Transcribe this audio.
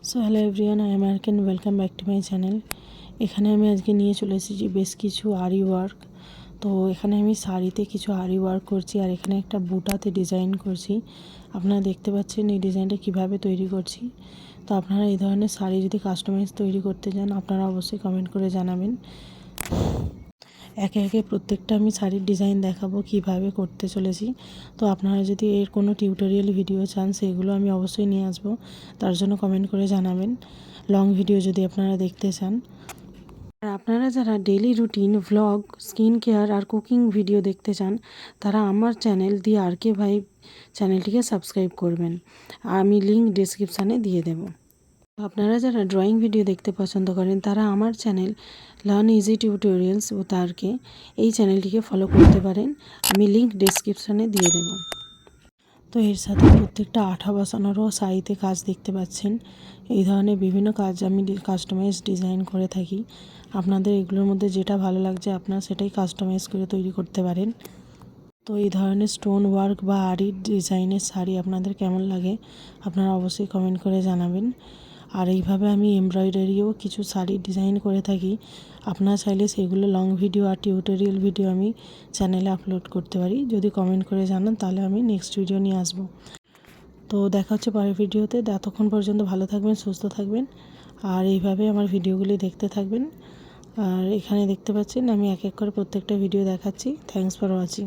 So hello everyone, I am আরকেন, welcome back to my channel. এখানে আমি আজকে নিয়ে চলে এসেছি বেশ কিছু আরি ওয়ার্ক। তো এখানে আমি শাড়িতে কিছু আরি ওয়ার্ক করছি, আর এখানে একটা বুটাতে ডিজাইন করছি। আপনারা দেখতে পাচ্ছেন এই ডিজাইনটা কিভাবে তৈরি করছি। তো আপনারা এই ধরনের শাড়ি যদি কাস্টমাইজ তৈরি করতে চান, আপনারা অবশ্যই কমেন্ট করে জানাবেন। একে একে প্রত্যেকটা আমি শাড়ির ডিজাইন দেখাবো কিভাবে করতে চলেছি। তো আপনারা যদি এর কোনো টিউটোরিয়াল ভিডিও চান, সেগুলো আমি অবশ্যই নিয়ে আসবো, তার জন্য কমেন্ট করে জানাবেন। লং ভিডিও যদি আপনারা দেখতে চান, আর আপনারা যারা daily routine, vlog, skin care আর কুকিং ভিডিও দেখতে চান, তারা আমার চ্যানেল দি আরকে ভাই চ্যানেলটিকে সাবস্ক্রাইব করবেন। আমি লিঙ্ক ডেসক্রিপশানে দিয়ে দেবো। আপনারা যারা ড্রয়িং ভিডিও দেখতে পছন্দ করেন, তারা আমার চ্যানেল লার্ন ইজি টিউটোরিয়ালস ও তারকে এই চ্যানেলটিকে ফলো করতে পারেন। আমি লিঙ্ক ডেসক্রিপশানে দিয়ে দেব। তো এর সাথে প্রত্যেকটা আঠা বসানোরও শাড়িতে কাজ দেখতে পাচ্ছেন। এই ধরনের বিভিন্ন কাজ আমি কাস্টমাইজ ডিজাইন করে থাকি। আপনাদের এগুলোর মধ্যে যেটা ভালো লাগছে, আপনারা সেটাই কাস্টমাইজ করে তৈরি করতে পারেন। তো এই ধরনের স্টোন ওয়ার্ক বা আরি ডিজাইনের শাড়ি আপনাদের কেমন লাগে, আপনারা অবশ্যই কমেন্ট করে জানাবেন। আর এইভাবে আমি এমব্রয়ডারিও কিছু শাড়ি ডিজাইন করে থাকি। আপনারা চাইলে সেগুলো লং ভিডিও আর টিউটোরিয়াল ভিডিও আমি চ্যানেলে আপলোড করতে পারি। যদি কমেন্ট করে জানান, তাহলে আমি নেক্সট ভিডিও নিয়ে আসবো। তো দেখা হচ্ছে পরের ভিডিওতে। ততক্ষণ পর্যন্ত ভালো থাকবেন, সুস্থ থাকবেন, আর এইভাবে আমার ভিডিওগুলি দেখতে থাকবেন। আর এখানে দেখতে পাচ্ছেন আমি এক এক করে প্রত্যেকটা ভিডিও দেখাচ্ছি। Thanks for watching.